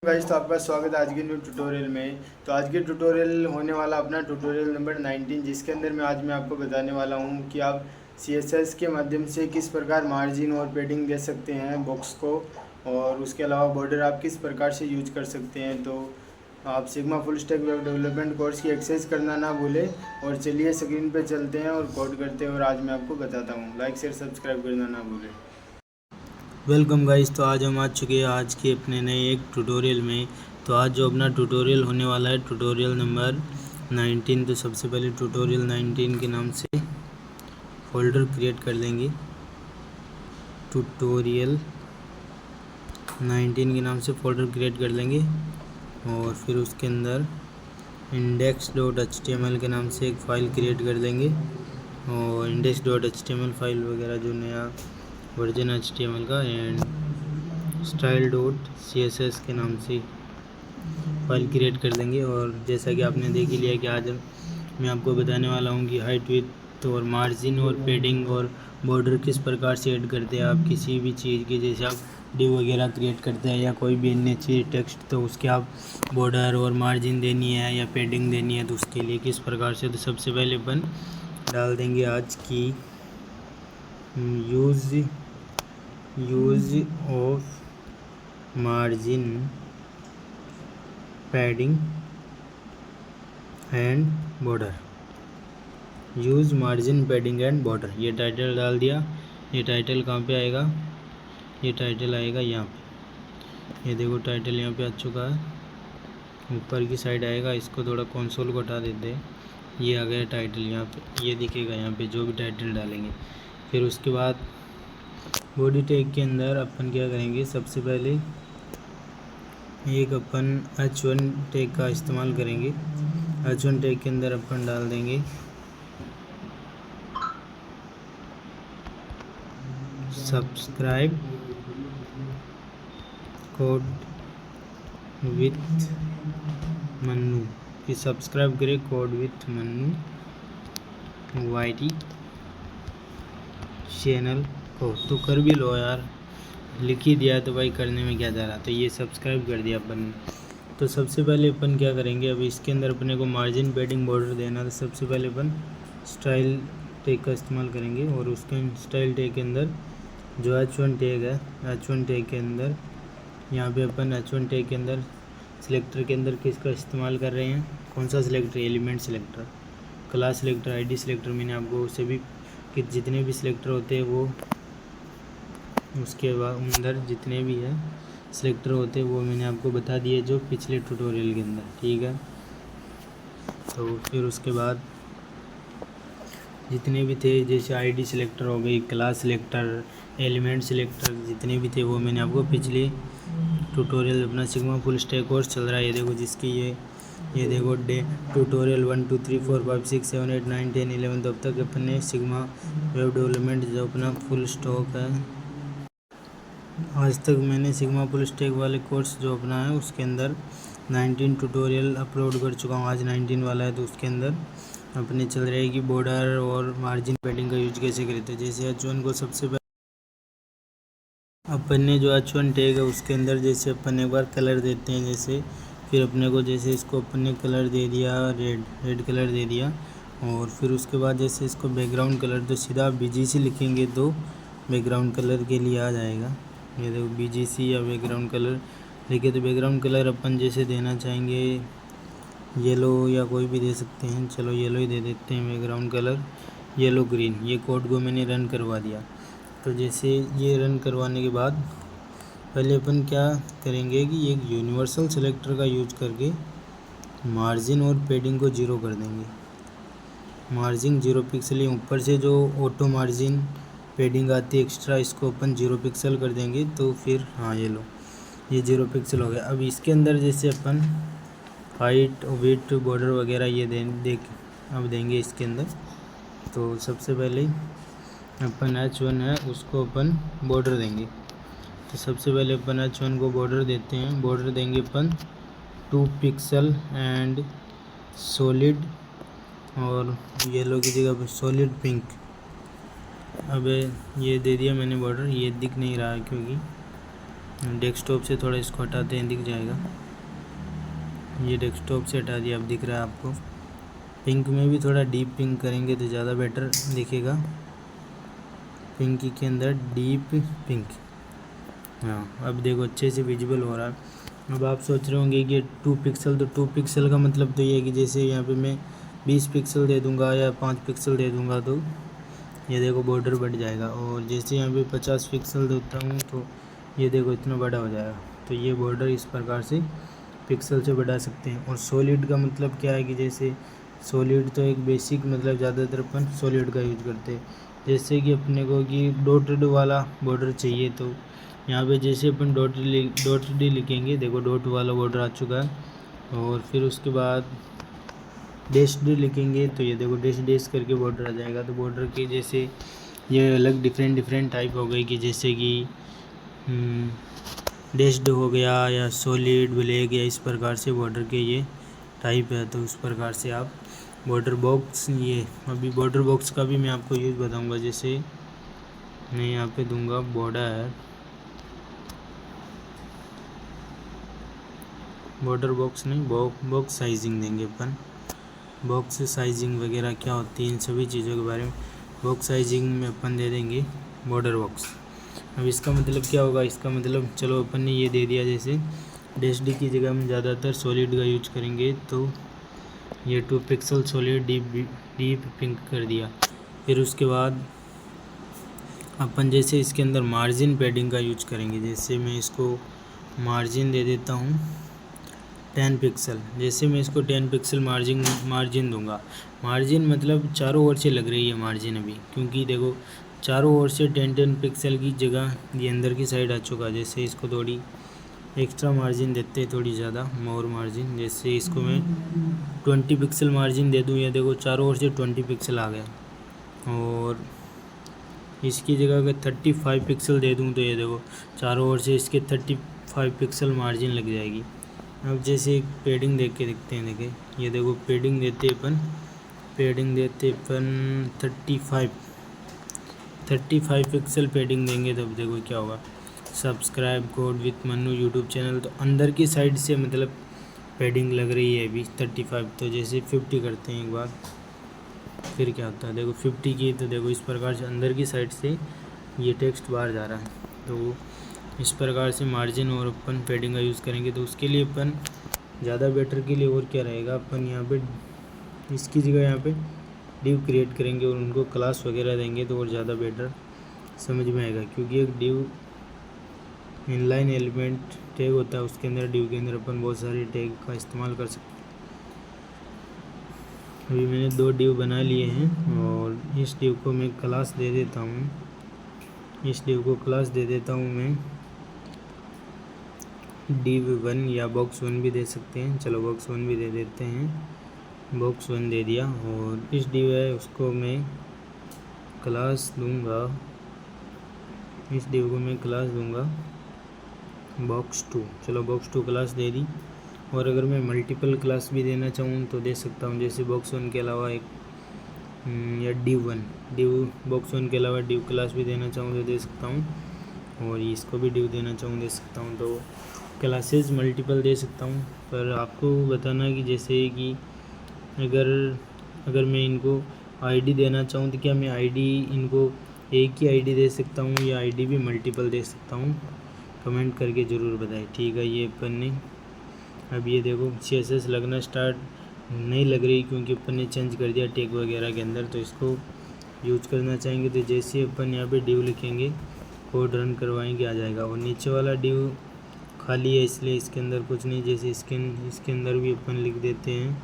Guys, तो आपका स्वागत है आज के न्यू ट्यूटोरियल में। तो आज के ट्यूटोरियल होने वाला अपना ट्यूटोरियल नंबर 19, जिसके अंदर मैं आपको बताने वाला हूं कि आप CSS के माध्यम से किस प्रकार मार्जिन और पेडिंग दे सकते हैं बॉक्स को, और उसके अलावा बॉर्डर आप किस प्रकार से यूज कर सकते हैं। तो आप sigma full stack web development course की एक्सेस करना ना भूलें। और चलिए स्क्रीन पर चलते हैं और कोड करते हैं, और आज मैं आपको बताता हूँ। लाइक शेयर सब्सक्राइब करना ना भूलें। वेलकम गाइस, तो आज हम आ चुके हैं आज के अपने नए एक ट्यूटोरियल में। तो आज जो अपना ट्यूटोरियल होने वाला है ट्यूटोरियल नंबर 19। तो सबसे पहले ट्यूटोरियल 19 के नाम से फोल्डर क्रिएट कर लेंगे। ट्यूटोरियल 19 के नाम से फोल्डर क्रिएट कर लेंगे और फिर उसके अंदर index.html के नाम से एक फ़ाइल क्रिएट कर देंगे। और index.html फाइल वगैरह जो नया वर्जन HTML का, एंड style.css के नाम से फाइल क्रिएट कर देंगे। और जैसा कि आपने देख ही लिया कि आज मैं आपको बताने वाला हूँ कि हाइट विड्थ और मार्जिन और पेडिंग और बॉर्डर किस प्रकार से ऐड करते हैं आप किसी भी चीज़ की। जैसे आप डिव वगैरह क्रिएट करते हैं या कोई भी अन्य चीज़ टेक्स्ट, तो उसके आप बॉर्डर और मार्जिन देनी है या पेडिंग देनी है, तो उसके लिए किस प्रकार से। तो सबसे पहले अपन डाल देंगे आज की use of margin padding and border. Use margin padding and border, ये टाइटल डाल दिया। ये टाइटल कहाँ पे आएगा? ये टाइटल आएगा यहाँ पे। ये देखो टाइटल यहाँ पे आ चुका है, ऊपर की साइड आएगा। इसको थोड़ा कंसोल को हटा देते हैं। ये आ गया टाइटल, यहाँ पे ये दिखेगा यहाँ पे जो भी टाइटल डालेंगे। फिर उसके बाद बॉडी टैग के अंदर अपन क्या करेंगे, सबसे पहले एक अपन H1 टैग का इस्तेमाल करेंगे। H1 टैग के अंदर अपन डाल देंगे सब्सक्राइब कोड विथ मन्नू, कि सब्सक्राइब करें code with Mannu YT channel को। तो कर भी लो यार, लिख ही दिया तो भाई करने में क्या जा रहा। तो ये सब्सक्राइब कर दिया अपन ने। तो सबसे पहले अपन क्या करेंगे, अब इसके अंदर अपने को मार्जिन पैडिंग बॉर्डर देना। तो सबसे पहले अपन स्टाइल टैग का इस्तेमाल करेंगे और उसके स्टाइल टैग के अंदर जो H1 टैग है, H1 टैग के अंदर यहाँ पे अपन H1 टैग के अंदर सिलेक्टर के अंदर किसका इस्तेमाल कर रहे हैं, कौन सा selector? Element selector, class selector, ID selector. मैंने आपको उससे भी कि जितने भी सिलेक्टर होते हैं वो उसके बाद अंदर जितने भी है सिलेक्टर होते हैं वो मैंने आपको बता दिए जो पिछले ट्यूटोरियल के अंदर, ठीक है। तो फिर उसके बाद जितने भी थे, जैसे ID सिलेक्टर हो गई, क्लास सिलेक्टर, एलिमेंट सिलेक्टर, जितने भी थे वो मैंने आपको पिछले ट्यूटोरियल अपना सिग्मा फुल स्टैक कोर्स चल रहा है। ये देखो जिसकी ये देखो ट्यूटोरियल 1 2 3 4 5 6 7 8 9 10 11, तब तक अपने सिग्मा वेब डेवलपमेंट जो अपना फुल स्टॉक है, आज तक मैंने सिग्मा फुल स्टैक वाले कोर्स जो अपना है उसके अंदर 19 ट्यूटोरियल अपलोड कर चुका हूँ। आज 19 वाला है, तो उसके अंदर अपने चल रहा है कि बॉर्डर और मार्जिन पैडिंग का यूज कैसे करते हैं। जैसे H1 को सबसे पहले अपन ने जो H1 टैग है उसके अंदर जैसे अपन एक बार कलर देते हैं, जैसे फिर अपने को जैसे इसको अपन ने कलर दे दिया रेड कलर दे दिया। और फिर उसके बाद जैसे इसको बैकग्राउंड कलर, तो सीधा BGC लिखेंगे तो बैकग्राउंड कलर के लिए आ जाएगा। ये देखो BGC या बैकग्राउंड कलर लिखे। तो बैकग्राउंड कलर अपन जैसे देना चाहेंगे येलो या कोई भी दे सकते हैं, चलो येलो ही दे देते हैं बैकग्राउंड कलर, येलो ग्रीन। ये कोड को मैंने रन करवा दिया। तो जैसे ये रन करवाने के बाद पहले अपन क्या करेंगे कि एक यूनिवर्सल सेलेक्टर का यूज करके मार्जिन और पेडिंग को 0 कर देंगे। मार्जिन 0 पिक्सल, ऊपर से जो ऑटो मार्जिन पेडिंग आती है एक्स्ट्रा, इसको अपन 0 पिक्सल कर देंगे। तो फिर हाँ ये लो, ये 0 पिक्सल हो गया। अब इसके अंदर जैसे अपन हाइट विड्थ बॉर्डर वगैरह ये अब देंगे इसके अंदर। तो सबसे पहले अपन H1 है उसको अपन बॉर्डर देंगे। तो सबसे पहले अपन H1 को बॉर्डर देते हैं। बॉर्डर देंगे अपन 2 पिक्सल एंड सॉलिड, और येलो की जगह पर सॉलिड पिंक। अब ये दे दिया मैंने बॉर्डर, ये दिख नहीं रहा है क्योंकि डेस्कटॉप से थोड़ा इसको हटाते हैं, दिख जाएगा। ये डेस्कटॉप से हटा दिया, अब दिख रहा है आपको। पिंक में भी थोड़ा डीप पिंक करेंगे तो ज़्यादा बेटर दिखेगा। पिंक के अंदर डीप पिंक, हाँ अब देखो अच्छे से विजिबल हो रहा है। अब आप सोच रहे होंगे कि 2 पिक्सल, तो 2 पिक्सल का मतलब तो ये है कि जैसे यहाँ पे मैं 20 पिक्सल दे दूँगा या 5 पिक्सल दे दूँगा तो ये देखो बॉर्डर बढ़ जाएगा। और जैसे यहाँ पे 50 पिक्सल देता हूँ तो ये देखो इतना बड़ा हो जाएगा। तो ये बॉर्डर इस प्रकार से पिक्सल से बढ़ा सकते हैं। और सॉलिड का मतलब क्या है कि जैसे सॉलिड तो एक बेसिक मतलब ज़्यादातर अपन सॉलिड का यूज करते हैं। जैसे कि अपने को कि डॉटेड वाला बॉर्डर चाहिए तो यहाँ पे जैसे अपन डॉटेड लिखेंगे, देखो डॉट वाला बॉर्डर आ चुका है। और फिर उसके बाद डैश्ड लिखेंगे तो ये देखो डैश करके बॉर्डर आ जाएगा। तो बॉर्डर के जैसे ये अलग डिफरेंट टाइप हो गई कि जैसे कि डैश्ड हो गया या सॉलिड ब्लैक, या इस प्रकार से बॉर्डर के ये टाइप है। तो उस प्रकार से आप बॉर्डर बॉक्स, ये अभी बॉर्डर बॉक्स का भी मैं आपको यूज़ बताऊंगा। जैसे मैं यहाँ पे दूंगा बॉर्डर बॉक्स नहीं, बॉक्स साइजिंग देंगे अपन। बॉक्स साइजिंग वगैरह क्या होती है इन सभी चीज़ों के बारे में बॉक्स साइजिंग में अपन दे देंगे बॉर्डर बॉक्स। अब इसका मतलब क्या होगा, इसका मतलब चलो अपन ने ये दे दिया। जैसे डैश की जगह हम ज़्यादातर सॉलिड का यूज करेंगे तो ये 2 पिक्सल सॉलिड डीप पिंक कर दिया। फिर उसके बाद अपन जैसे इसके अंदर मार्जिन पैडिंग का यूज करेंगे। जैसे मैं इसको मार्जिन दे देता हूँ 10 पिक्सल। जैसे मैं इसको 10 पिक्सल मार्जिन दूंगा। मार्जिन मतलब चारों ओर से लग रही है मार्जिन अभी, क्योंकि देखो चारों ओर से 10 पिक्सल की जगह ये अंदर की साइड आ चुका। जैसे इसको थोड़ी एक्स्ट्रा मार्जिन देते हैं, थोड़ी ज़्यादा मोर मार्जिन। जैसे इसको मैं 20 पिक्सल मार्जिन दे दूँ, ये देखो चारों ओर से 20 पिक्सल आ गया। और इसकी जगह अगर 35 पिक्सल दे दूँ तो ये देखो चारों ओर से इसके 35 पिक्सल मार्जिन लग जाएगी। अब जैसे एक पेडिंग देख के देखते हैं। देखिए ये देखो पेडिंग देते अपन 35 पिक्सल पेडिंग देंगे। तब देखो क्या होगा, subscribe code with Mannu YouTube channel. तो अंदर की साइड से मतलब पेडिंग लग रही है अभी 35। तो जैसे 50 करते हैं एक बार, फिर क्या होता है देखो 50 की, तो देखो इस प्रकार से अंदर की साइड से ये टेक्स्ट बाहर जा रहा है। तो इस प्रकार से मार्जिन और अपन पेडिंग का यूज़ करेंगे। तो उसके लिए अपन ज़्यादा बेटर के लिए और क्या रहेगा, अपन यहाँ पे इसकी जगह यहाँ पे डिव क्रिएट करेंगे और उनको क्लास वगैरह देंगे तो और ज़्यादा बेटर समझ में आएगा। क्योंकि एक डिव इनलाइन एलिमेंट टैग होता है, उसके अंदर डिव के अंदर अपन बहुत सारे टैग का इस्तेमाल कर सकते हैं। अभी मैंने 2 डिव बना लिए हैं और इस डिव को मैं क्लास दे देता हूँ। इस डिव को क्लास दे देता हूँ मैं div1 या box1 भी दे सकते हैं। चलो box1 भी दे देते हैं, box1 दे दिया। और इस डिव है उसको मैं क्लास दूंगा, इस डिव को मैं क्लास दूंगा box2। चलो box2 क्लास दे दी। और अगर मैं मल्टीपल क्लास भी देना चाहूँ तो दे सकता हूँ। जैसे box1 के अलावा एक या डिव box1 के अलावा डिव क्लास भी देना चाहूँ तो दे सकता हूँ। और इसको भी डिव देना चाहूँ दे सकता हूँ। तो क्लासेस मल्टीपल दे सकता हूँ। पर आपको बताना है कि जैसे कि अगर मैं इनको आईडी देना चाहूँ तो क्या मैं आईडी इनको एक ही आईडी दे सकता हूँ या आईडी भी मल्टीपल दे सकता हूँ, कमेंट करके ज़रूर बताएं। ठीक है, ये अपन ने अब ये देखो CSS लगना स्टार्ट नहीं लग रही क्योंकि अपन ने चेंज कर दिया टैग वगैरह के अंदर। तो इसको यूज करना चाहेंगे तो जैसे अपन यहाँ पे डिव लिखेंगे, कोड रन करवाएंगे, आ जाएगा। और नीचे वाला डिव खाली है इसलिए इसके अंदर कुछ नहीं। जैसे इसके अंदर भी अपन लिख देते हैं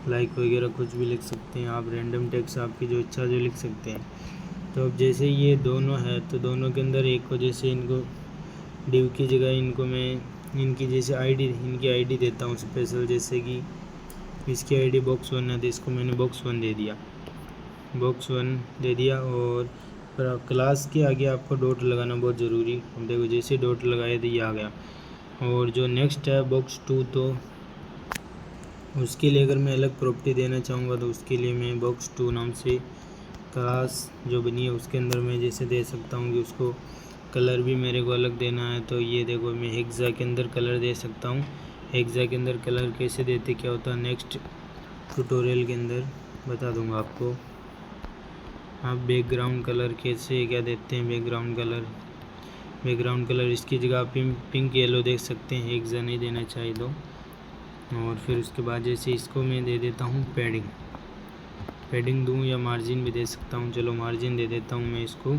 लाइक वगैरह, कुछ भी लिख सकते हैं आप, रैंडम टेक्स्ट आपकी जो इच्छा जो लिख सकते हैं। तो अब जैसे ये दोनों है तो दोनों के अंदर एक को, जैसे इनको डिव की जगह इनको मैं इनकी जैसे इनकी आईडी देता हूँ स्पेशल। जैसे कि इसकी आईडी box1 है तो इसको मैंने box1 दे दिया। और पर क्लास के आगे आपको डॉट लगाना बहुत ज़रूरी। अब देखो जैसे डॉट लगाए तो ये आ गया। और जो नेक्स्ट है box2, तो उसके लिए अगर मैं अलग प्रॉपर्टी देना चाहूँगा तो उसके लिए मैं box2 नाम से क्लास जो बनी है उसके अंदर मैं जैसे दे सकता हूँ कि उसको कलर भी मेरे को अलग देना है, तो ये देखो मैं हेक्सा के अंदर कलर दे सकता हूँ। हेक्सा के अंदर कलर कैसे देते, क्या होता है, नेक्स्ट ट्यूटोरियल के अंदर बता दूंगा आपको। आप बैकग्राउंड कलर कैसे क्या देते हैं, बैकग्राउंड कलर इसकी जगह आप पिंक येलो देख सकते हैं, हेक्सा नहीं देना चाहिए तो। और फिर उसके बाद जैसे इसको मैं दे देता हूँ पैडिंग दूँ या मार्जिन भी दे सकता हूँ। चलो मार्जिन दे देता हूँ मैं इसको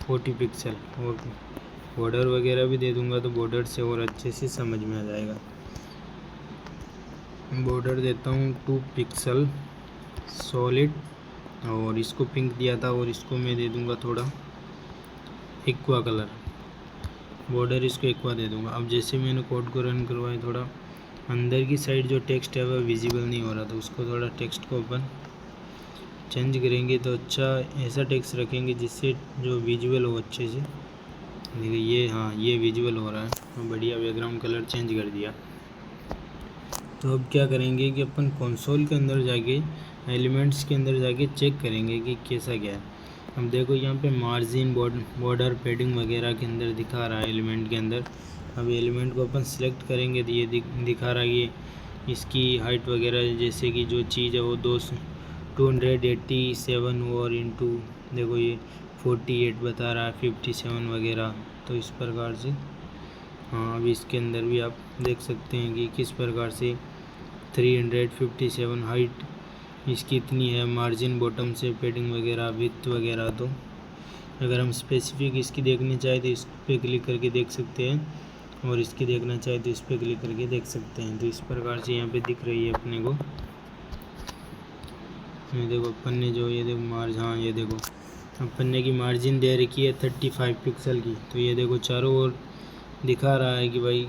40 पिक्सल, और बॉर्डर वगैरह भी दे दूँगा तो बॉर्डर से और अच्छे से समझ में आ जाएगा। बॉर्डर देता हूँ 2 पिक्सल सॉलिड, और इसको पिंक दिया था, और इसको मैं दे दूँगा थोड़ा एक्वा कलर, बॉर्डर इसको एक्वा दे दूँगा। अब जैसे मैंने कोड को रन करवाया, थोड़ा अंदर की साइड जो टेक्स्ट है वह विजिबल नहीं हो रहा, तो उसको थोड़ा टेक्स्ट को अपन चेंज करेंगे तो अच्छा ऐसा टेक्स्ट रखेंगे जिससे जो विजुअल हो अच्छे से। देखिए ये, हाँ ये विजुअल हो रहा है, तो बढ़िया बैकग्राउंड कलर चेंज कर दिया। तो अब क्या करेंगे कि अपन कंसोल के अंदर जाके एलिमेंट्स के अंदर जाके चेक करेंगे कि कैसा क्या है। अब देखो यहाँ पे मार्जिन, बॉर्डर, पैडिंग वगैरह के अंदर दिखा रहा है एलिमेंट के अंदर। अब एलिमेंट को अपन सिलेक्ट करेंगे तो ये दिखा रहा है ये इसकी हाइट वगैरह, जैसे कि जो चीज़ है वो 287 और इंटू देखो ये 48 बता रहा है, 57 वगैरह, तो इस प्रकार से। हाँ अब इसके अंदर भी आप देख सकते हैं कि किस प्रकार से 357 हाइट इसकी इतनी है, मार्जिन बॉटम से पैडिंग वगैरह, विड्थ वगैरह। तो अगर हम स्पेसिफिक इसकी देखनी चाहें तो इस पर क्लिक करके देख सकते हैं, और इसकी देखना चाहे तो इस पर क्लिक करके देख सकते हैं। तो इस प्रकार से यहाँ पे दिख रही है अपने को। ये देखो अपन ने जो ये देखो हाँ ये देखो अपन ने की मार्जिन दे रखी है 35 पिक्सल की, तो ये देखो चारों ओर दिखा रहा है कि भाई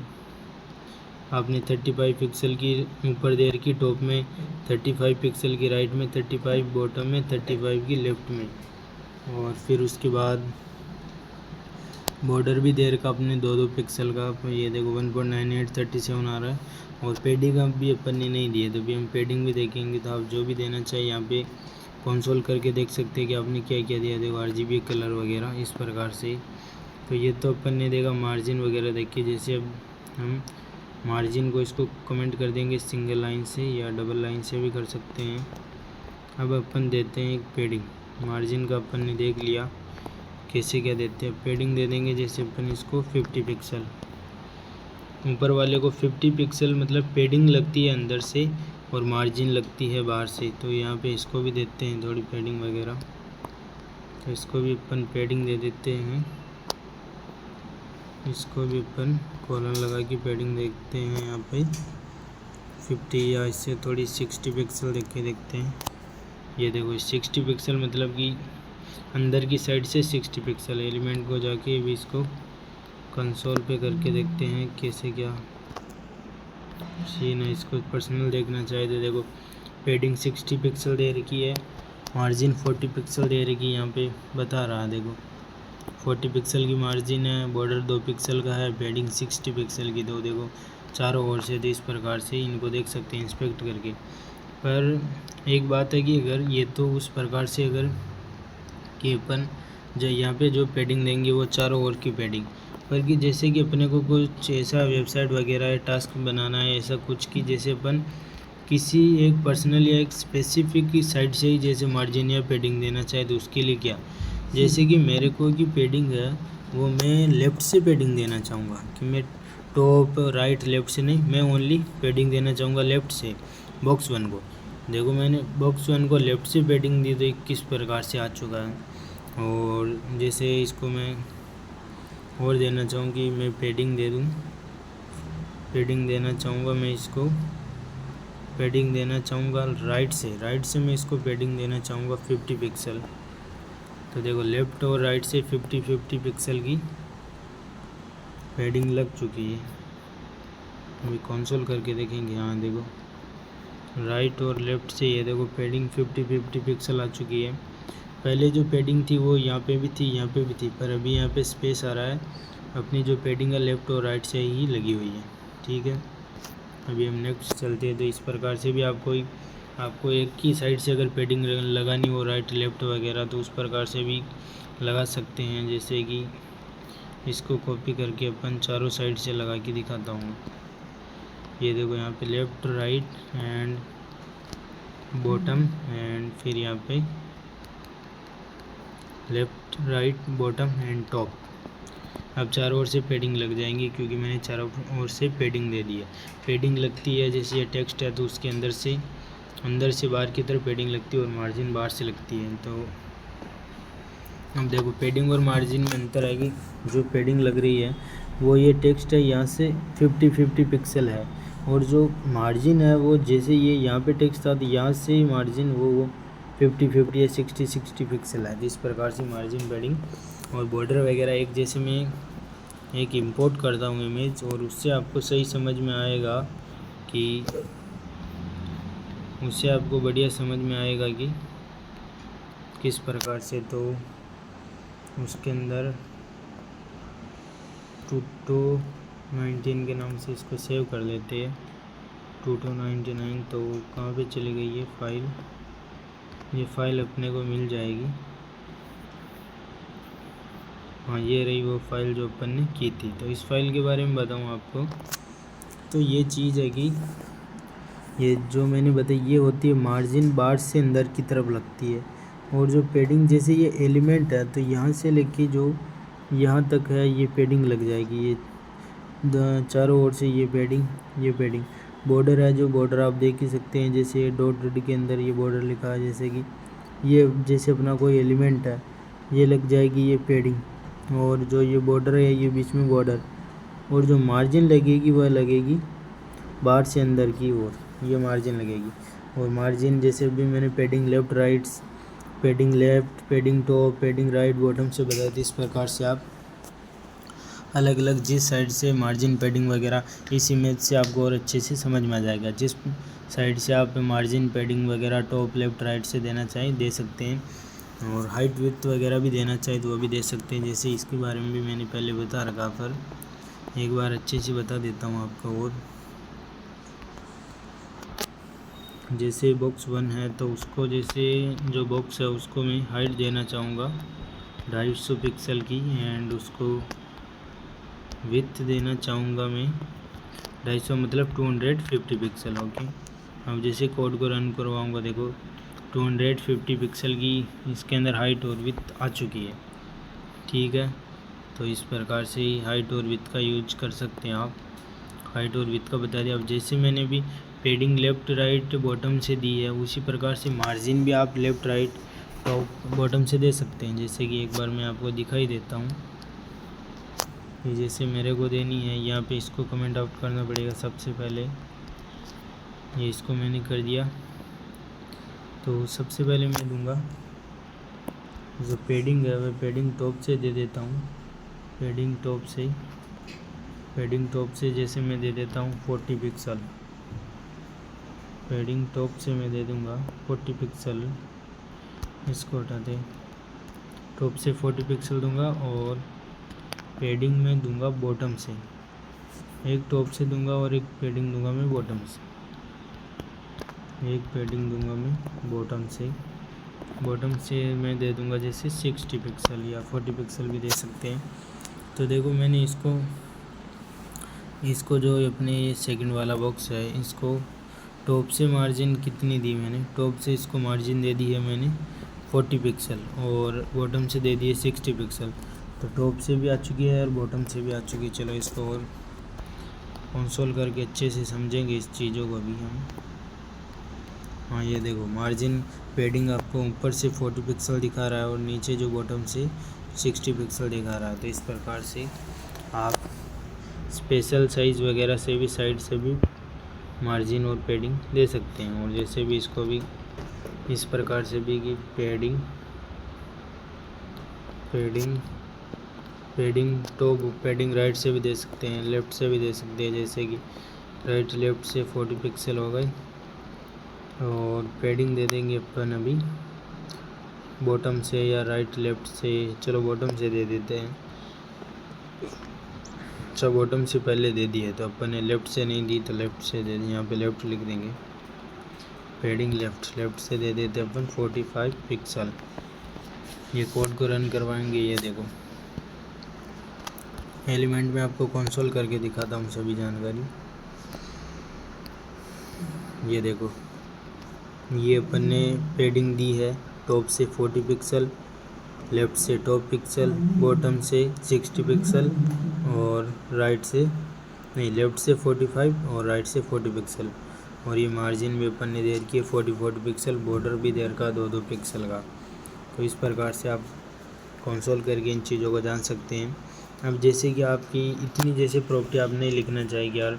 आपने 35 पिक्सल की ऊपर दे रखी, टॉप में 35 पिक्सल की, राइट में 35, बॉटम में 35 की, लेफ्ट में। और फिर उसके बाद बॉर्डर भी दे रखा अपने 2-2 पिक्सल का, ये देखो 1.9837 आ रहा है। और पैडिंग अब भी अपन ने नहीं दी है, तो भी हम पैडिंग भी देखेंगे। तो आप जो भी देना चाहिए यहाँ पे कंसोल करके देख सकते हैं कि आपने क्या क्या दिया। देखो RGB कलर वगैरह इस प्रकार से। तो ये तो अपन ने देखा मार्जिन वगैरह देख के। जैसे अब हम मार्जिन को इसको कमेंट कर देंगे सिंगल लाइन से या डबल लाइन से भी कर सकते हैं। अब अपन देते हैं एक पैडिंग, मार्जिन का अपन ने देख लिया कैसे क्या देते हैं। पैडिंग दे देंगे जैसे अपन इसको 50 पिक्सल, ऊपर वाले को 50 पिक्सल मतलब पैडिंग लगती है अंदर से और मार्जिन लगती है बाहर से। तो यहाँ पे इसको भी देते हैं थोड़ी पैडिंग वगैरह, तो इसको भी अपन पैडिंग दे देते हैं। इसको भी अपन कॉलम लगा के पैडिंग देखते हैं यहाँ पे 50, या इससे थोड़ी 60 पिक्सल देख के देखते हैं। ये देखो 60 पिक्सल मतलब कि अंदर की साइड से 60 पिक्सल। एलिमेंट को जाके भी इसको कंसोल पे करके देखते हैं कैसे क्या सीन है। इसको पर्सनल देखना चाहिए तो देखो पैडिंग 60 पिक्सल दे रखी है, मार्जिन 40 पिक्सल दे रखी है, यहाँ पे बता रहा है देखो 40 पिक्सल की मार्जिन है, बॉर्डर 2 पिक्सल का है, पैडिंग 60 पिक्सल की। तो देखो चारों ओर से तो इस प्रकार से इनको देख सकते हैं इंस्पेक्ट करके। पर एक बात है कि अगर ये तो उस प्रकार से अगर कि अपन जो यहाँ पे जो पैडिंग देंगे वो चारों ओर की पैडिंग, पर कि जैसे कि अपने को कुछ ऐसा वेबसाइट वगैरह है टास्क बनाना है ऐसा कुछ कि जैसे अपन किसी एक पर्सनल या एक स्पेसिफिक की साइड से ही जैसे मार्जिन या पैडिंग देना चाहे तो उसके लिए क्या, जैसे कि मेरे को की पैडिंग है वो मैं लेफ़्ट से पैडिंग देना चाहूँगा कि मैं टॉप राइट लेफ़्ट से नहीं, मैं ओनली पैडिंग देना चाहूँगा लेफ़्ट से बॉक्स 1 को। देखो मैंने बॉक्स 1 को लेफ़्ट से पैडिंग दी तो किस प्रकार से आ चुका है। और जैसे इसको मैं और देना चाहूँ कि मैं पैडिंग दे दूँ, पैडिंग देना चाहूँगा मैं इसको पैडिंग देना चाहूँगा राइट से मैं इसको पैडिंग देना चाहूँगा 50 पिक्सल। तो देखो लेफ़्ट और राइट से 50 पिक्सल की पैडिंग लग चुकी है। अभी कंसोल करके देखेंगे, हाँ देखो राइट और लेफ़्ट से ये देखो पैडिंग 50 पिक्सल आ चुकी है। पहले जो पैडिंग थी वो यहाँ पे भी थी यहाँ पे भी थी, पर अभी यहाँ पे स्पेस आ रहा है, अपनी जो पैडिंग है लेफ़्ट और राइट से ही लगी हुई है। ठीक है, अभी हम नेक्स्ट चलते हैं। तो इस प्रकार से भी आपको एक ही साइड से अगर पैडिंग लगानी हो राइट लेफ़्ट वगैरह तो उस प्रकार से भी लगा सकते हैं। जैसे कि इसको कॉपी करके अपन चारों साइड से लगा के दिखाता हूँ। ये देखो यहाँ पे left right and bottom and फिर यहाँ पे left right bottom and top. अब चारों ओर से पेडिंग लग जाएंगी क्योंकि मैंने चारों ओर से पेडिंग दे दी है। पेडिंग लगती है जैसे ये टेक्स्ट है तो उसके अंदर से बाहर की तरफ पेडिंग लगती है और मार्जिन बाहर से लगती है। तो अब देखो पेडिंग और मार्जिन में अंतर है कि जो पेडिंग लग रही है वो ये टेक्स्ट है यहाँ से 50-50 पिक्सल है, और जो मार्जिन है वो जैसे ये यहाँ पे टेक्स्ट था तो यहाँ से ही मार्जिन वो 50-50 या 60-60 पिक्सल है। जिस प्रकार से मार्जिन पेडिंग और बॉर्डर वगैरह एक जैसे मैं एक इंपोर्ट करता हूँ इमेज, और उससे आपको सही समझ में आएगा कि किस प्रकार से। तो उसके अंदर 2219 के नाम से इसको सेव कर लेते हैं। 2299 तो कहाँ पे चली गई ये फाइल अपने को मिल जाएगी। हाँ, ये रही वो फाइल जो अपन ने की थी। तो इस फाइल के बारे में बताऊँ आपको, तो ये चीज़ है कि ये जो मैंने बताई ये होती है मार्जिन बाहर से अंदर की तरफ लगती है, और जो पेडिंग जैसे ये एलिमेंट है तो यहाँ से लेके जो यहाँ तक है ये पेडिंग लग जाएगी। ये चारों ओर से ये पेडिंग बॉर्डर है, जो बॉर्डर आप देख ही सकते हैं जैसे डॉट डॉट के अंदर ये बॉर्डर लिखा है, जैसे कि ये जैसे अपना कोई एलिमेंट है ये लग जाएगी ये पेडिंग, और जो ये बॉर्डर है ये बीच में बॉर्डर, और जो मार्जिन लगेगी वह लगेगी बाहर से अंदर की ओर, ये मार्जिन लगेगी। और मार्जिन जैसे भी मैंने पेडिंग left right, पेडिंग left, पेडिंग top, पेडिंग right bottom से बताया था। इस प्रकार से आप अलग अलग जिस साइड से मार्जिन पेडिंग वगैरह इस इमेज से आपको और अच्छे से समझ में आ जाएगा। जिस साइड से आप मार्जिन पेडिंग वगैरह टॉप लेफ़्ट राइट से देना चाहें दे सकते हैं, और हाइट विड्थ वगैरह भी देना चाहें तो वो भी दे सकते हैं। जैसे इसके बारे में भी मैंने पहले बता रखा, पर एक बार अच्छे से बता देता हूँ आपको। और जैसे बॉक्स 1 है तो उसको जैसे जो बॉक्स है उसको मैं हाइट देना चाहूँगा 250 पिक्सल की, एंड उसको विड्थ देना चाहूँगा मैं 250 मतलब 250 पिक्सल। ओके, अब जैसे कोड को रन करवाऊँगा, देखो 250 पिक्सल की इसके अंदर हाइट और विड्थ आ चुकी है। ठीक है, तो इस प्रकार से ही हाइट और विड्थ का यूज कर सकते हैं आप। हाइट और विड्थ का बता दिया। अब जैसे मैंने भी पेडिंग लेफ़्ट राइट बॉटम से दी है उसी प्रकार से मार्जिन भी आप लेफ़्ट राइट टॉप बॉटम से दे सकते हैं। जैसे कि एक बार मैं आपको दिखाई देता हूँ, ये जैसे मेरे को देनी है, यहाँ पे इसको कमेंट आउट करना पड़ेगा सबसे पहले। ये इसको मैंने कर दिया, तो सबसे पहले मैं दूंगा जो पेडिंग है वह पेडिंग टॉप से दे देता हूँ। पेडिंग टॉप से जैसे मैं दे देता हूँ 40 पिक्सल। पेडिंग टॉप से मैं दे दूँगा 40 पिक्सल, इसको हटा दे। टॉप से 40 पिक्सल दूंगा, और पेडिंग में दूंगा बॉटम से, एक टॉप से दूंगा और एक पेडिंग दूंगा मैं बॉटम से। एक पेडिंग दूंगा मैं बॉटम से मैं दे दूंगा जैसे 60 पिक्सल या 40 पिक्सल भी दे सकते हैं। तो देखो मैंने इसको जो अपने सेकंड वाला बॉक्स है इसको टॉप से मार्जिन कितनी दी मैंने, टॉप से इसको मार्जिन दे दी है मैंने 40 पिक्सल और बॉटम से दे दिए 60 पिक्सल। तो टॉप से भी आ चुकी है और बॉटम से भी आ चुकी है। चलो इसको और कंसोल करके अच्छे से समझेंगे इस चीज़ों को अभी हम। हाँ, ये देखो मार्जिन पेडिंग आपको ऊपर से 40 पिक्सल दिखा रहा है और नीचे जो बॉटम से 60 पिक्सल दिखा रहा है। तो इस प्रकार से आप स्पेशल साइज़ वगैरह से भी साइड से भी मार्जिन और पेडिंग दे सकते हैं। और जैसे भी इसको भी इस प्रकार से भी कि पेडिंग टॉप पेडिंग राइट से भी दे सकते हैं, लेफ़्ट से भी दे सकते हैं। जैसे कि राइट लेफ़्ट से 40 पिक्सल हो गए, और पेडिंग दे देंगे अपन अभी बॉटम से या राइट लेफ़्ट से। चलो बॉटम से दे देते हैं। अच्छा, बॉटम से पहले दे दी है तो अपन ने लेफ़्ट से नहीं दी तो लेफ़्ट से दे दी, यहाँ पे लेफ़्ट लिख देंगे। पेडिंग लेफ़्ट से दे देते अपन 45 पिक्सल। ये कोड को रन करवाएंगे, ये देखो एलिमेंट में आपको कंसोल करके दिखाता हूँ सभी जानकारी। ये देखो, ये अपन ने पेडिंग दी है टॉप से 40 पिक्सल, लेफ़्ट से टॉप पिक्सल, बॉटम से 60 पिक्सल और राइट से नहीं, लेफ़्ट से 45 और राइट से 40 पिक्सल। और ये मार्जिन भी अपन ने दे रखी है 40 पिक्सल, बॉर्डर भी दे रखा 2 पिक्सल का। तो इस प्रकार से आप कंसोल करके इन चीज़ों को जान सकते हैं। अब जैसे कि आपकी इतनी जैसे प्रॉपर्टी आपने लिखना चाहिए यार,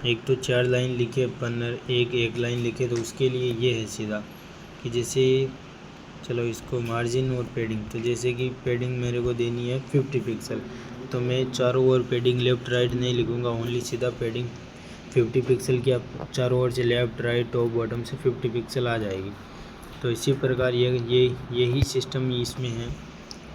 एक तो 4 लाइन लिखे अपन, एक लाइन लिखे, तो उसके लिए ये है सीधा कि जैसे चलो इसको मार्जिन और पेडिंग, तो जैसे कि पेडिंग मेरे को देनी है 50 पिक्सल, तो मैं चारों ओर पेडिंग लेफ़्ट राइट नहीं लिखूँगा, ओनली सीधा पेडिंग 50 पिक्सल की आप चारों ओर से लेफ़्ट राइट टॉप बॉटम से 50 पिक्सल आ जाएगी। तो इसी प्रकार यही सिस्टम इसमें है,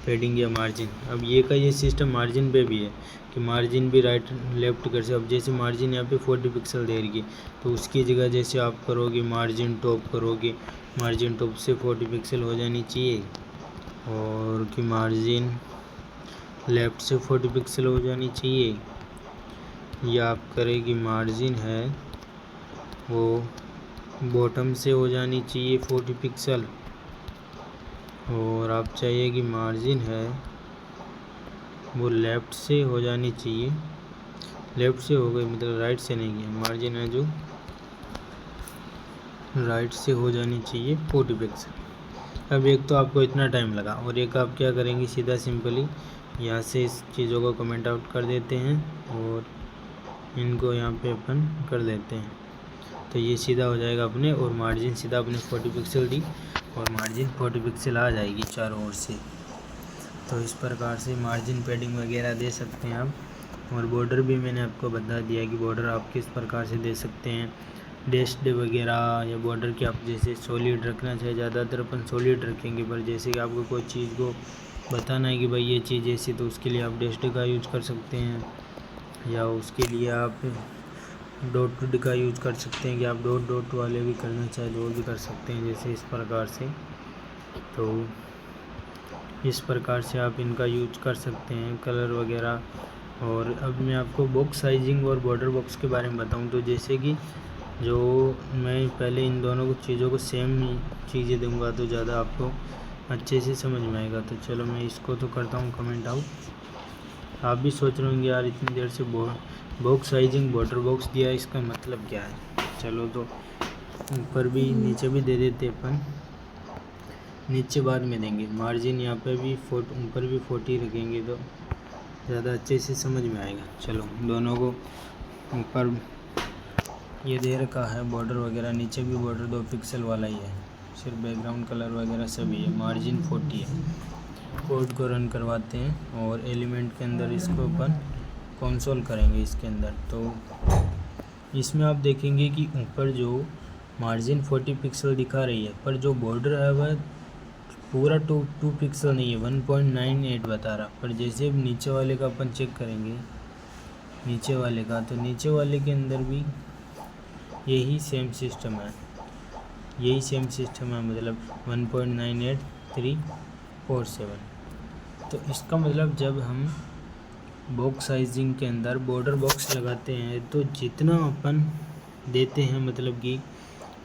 पेडिंग या मार्जिन। अब ये सिस्टम मार्जिन पे भी है कि मार्जिन भी राइट लेफ़्ट कर से। अब जैसे मार्जिन यहाँ पे 40 पिक्सल दे रही, तो उसकी जगह जैसे आप करोगे मार्जिन टॉप करोगे, मार्जिन टॉप से 40 पिक्सल हो जानी चाहिए, और कि मार्जिन लेफ़्ट से 40 पिक्सल हो जानी चाहिए, या आप करें कि मार्जिन है वो बॉटम से हो जानी चाहिए 40 पिक्सल, और आप चाहिए कि मार्जिन है वो लेफ़्ट से हो जानी चाहिए, लेफ़्ट से हो गई मतलब राइट से नहीं है, मार्जिन है जो राइट से हो जानी चाहिए 40 पिक्सल। अब एक तो आपको इतना टाइम लगा, और एक आप क्या करेंगे, सीधा सिंपली यहाँ से इस चीज़ों को कमेंट आउट कर देते हैं और इनको यहाँ पे अपन कर देते हैं, तो ये सीधा हो जाएगा अपने, और मार्जिन सीधा अपने 40 पिक्सल दी और मार्जिन 40 पिक्सल आ जाएगी चारों ओर से। तो इस प्रकार से मार्जिन पेडिंग वगैरह दे सकते हैं आप। और बॉर्डर भी मैंने आपको बता दिया कि बॉर्डर आप किस प्रकार से दे सकते हैं, डैश्ड वगैरह, या बॉर्डर की आप जैसे सॉलिड रखना चाहे, ज़्यादातर अपन सॉलिड रखेंगे, पर जैसे कि आपको कोई चीज़ को बताना है कि भाई ये चीज़ ऐसी, तो उसके लिए आप डैश्ड का यूज कर सकते हैं, या उसके लिए आप डॉट का यूज कर सकते हैं कि आप डॉट वाले भी करना चाहे तो वो भी कर सकते हैं, जैसे इस प्रकार से। तो इस प्रकार से आप इनका यूज कर सकते हैं, कलर वगैरह। और अब मैं आपको बॉक्स साइजिंग और बॉर्डर बॉक्स के बारे में बताऊं, तो जैसे कि जो मैं पहले इन दोनों चीज़ों को सेम चीज़ें दूंगा तो ज़्यादा आपको अच्छे से समझ में आएगा। तो चलो मैं इसको तो करता हूँ कमेंट आउट। आप भी सोच रहे होंगे यार इतनी देर से बॉक्स साइजिंग बॉर्डर बॉक्स दिया, इसका मतलब क्या है। चलो तो ऊपर भी नीचे भी दे देते अपन, नीचे बाद में देंगे मार्जिन, यहाँ पे भी ऊपर भी 40 रखेंगे तो ज़्यादा अच्छे से समझ में आएगा। चलो दोनों को ऊपर ये दे रखा है बॉर्डर वगैरह, नीचे भी बॉर्डर 2 पिक्सल वाला ही है, सिर्फ बैकग्राउंड कलर वगैरह सभी है, मार्जिन 40 है। कोड को रन करवाते हैं और एलिमेंट के अंदर इसको अपन कंसोल करेंगे इसके अंदर। तो इसमें आप देखेंगे कि ऊपर जो मार्जिन 40 पिक्सल दिखा रही है, पर जो बॉर्डर है वह पूरा 2 पिक्सल नहीं है, 1.98 बता रहा। पर जैसे अब नीचे वाले का अपन चेक करेंगे, नीचे वाले का, तो नीचे वाले के अंदर भी यही सेम सिस्टम है, मतलब 1.98347। तो इसका मतलब जब हम बॉक्स साइजिंग के अंदर बॉर्डर बॉक्स लगाते हैं तो जितना अपन देते हैं, मतलब कि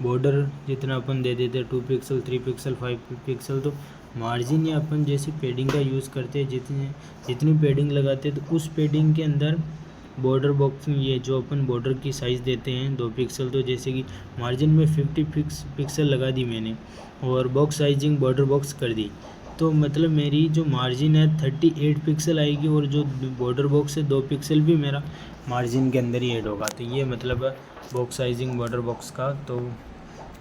बॉर्डर जितना अपन दे देते हैं 2 पिक्सल 3 पिक्सल 5 पिक्सल, तो मार्जिन या अपन जैसे पेडिंग का यूज़ करते हैं, जितनी पेडिंग लगाते हैं तो उस पेडिंग के अंदर बॉर्डर बॉक्स ये जो अपन बॉर्डर की साइज़ देते हैं 2 पिक्सल, तो जैसे कि मार्जिन में 50 पिक्सल लगा दी मैंने और बॉक्स साइजिंग बॉर्डर बॉक्स कर दी, तो मतलब मेरी जो मार्जिन है 38 पिक्सल आएगी, और जो बॉर्डर बॉक्स है 2 पिक्सल भी मेरा मार्जिन के अंदर ही ऐड होगा। तो ये मतलब बॉक्स साइजिंग बॉर्डर बॉक्स का। तो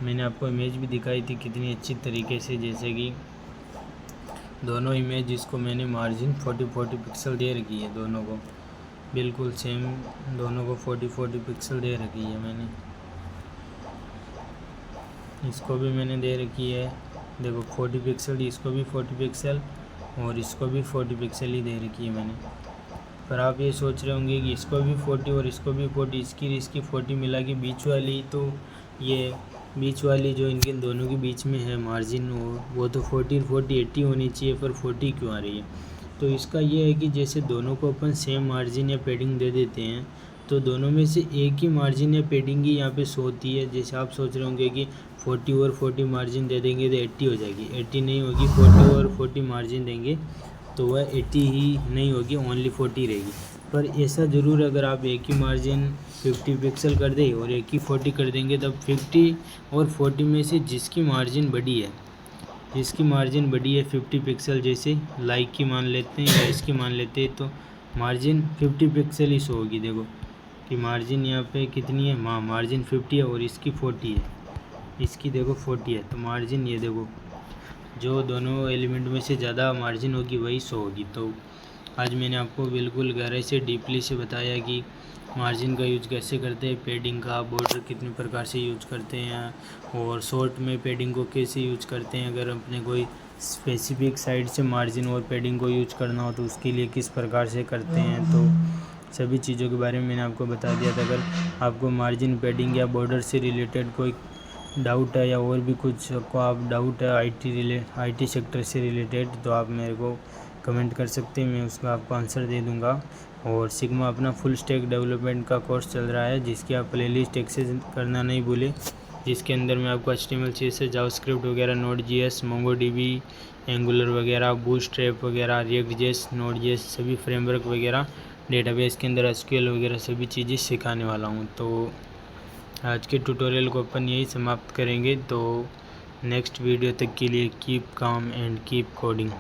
मैंने आपको इमेज भी दिखाई थी कितनी अच्छी तरीके से, जैसे कि दोनों इमेज जिसको मैंने मार्जिन 40 पिक्सल दे रखी है, दोनों को बिल्कुल सेम, दोनों को 40 पिक्सल दे रखी है मैंने। इसको भी मैंने दे रखी है, देखो 40 पिक्सल, इसको भी 40 पिक्सल और इसको भी 40 पिक्सल ही दे रखी है मैंने। पर आप ये सोच रहे होंगे कि इसको भी 40 और इसको भी 40, इसकी 40 मिला के बीच वाली, तो ये बीच वाली जो इनके दोनों के बीच में है मार्जिन, वो तो 40 80 होनी चाहिए, पर 40 क्यों आ रही है। तो इसका ये है कि जैसे दोनों को अपन सेम मार्जिन या पेडिंग दे देते हैं तो दोनों में से एक ही मार्जिन या पेडिंग ही यहाँ पे शो होती है। जैसे आप सोच रहे होंगे कि 40 और 40 मार्जिन दे देंगे तो 80 हो जाएगी, 80 नहीं होगी। 40 और 40 मार्जिन देंगे तो वह 80 ही नहीं होगी, ओनली 40 रहेगी। पर ऐसा ज़रूर अगर आप एक ही मार्जिन 50 पिक्सल कर दें और एक ही 40 कर देंगे तब 50 और 40 में से जिसकी मार्जिन बड़ी है 50 पिक्सल, जैसे लाइक की मान लेते हैं या इसकी मान लेते हैं, तो मार्जिन 50 पिक्सल ही शो होगी। देखो कि मार्जिन यहाँ पे कितनी है, मार्जिन 50 है और इसकी 40 है, इसकी देखो 40 है। तो मार्जिन ये देखो जो दोनों एलिमेंट में से ज़्यादा मार्जिन होगी वही शो होगी। तो आज मैंने आपको बिल्कुल गहराई से डीपली से बताया कि मार्जिन का यूज कैसे करते हैं, पेडिंग का, बॉर्डर कितने प्रकार से यूज करते हैं और शॉर्ट में पेडिंग को कैसे यूज करते हैं। अगर अपने कोई स्पेसिफिक साइड से मार्जिन और पेडिंग को यूज करना हो तो उसके लिए किस प्रकार से करते हैं। तो सभी चीज़ों के बारे में मैंने आपको बता दिया था। अगर आपको मार्जिन, पेडिंग या बॉर्डर से रिलेटेड कोई डाउट है या और भी कुछ को आप डाउट है IT सेक्टर से रिलेटेड, तो आप मेरे को कमेंट कर सकते हैं, मैं उसका आपको आंसर दे दूंगा। और सिग्मा अपना फुल स्टैक डेवलपमेंट का कोर्स चल रहा है जिसकी आप प्लेलिस्ट एक्सेस करना नहीं भूलें, जिसके अंदर मैं आपको HTML, CSS, जावास्क्रिप्ट वगैरह, Node.js, MongoDB, एंगुलर वगैरह, बूटस्ट्रैप वगैरह, React.js, Node.js सभी फ्रेमवर्क वगैरह, डेटाबेस के अंदर SQL वगैरह सभी चीज़ें सिखाने वाला हूँ। तो आज के ट्यूटोरियल को अपन यही समाप्त करेंगे। तो नेक्स्ट वीडियो तक के लिए keep calm and keep coding.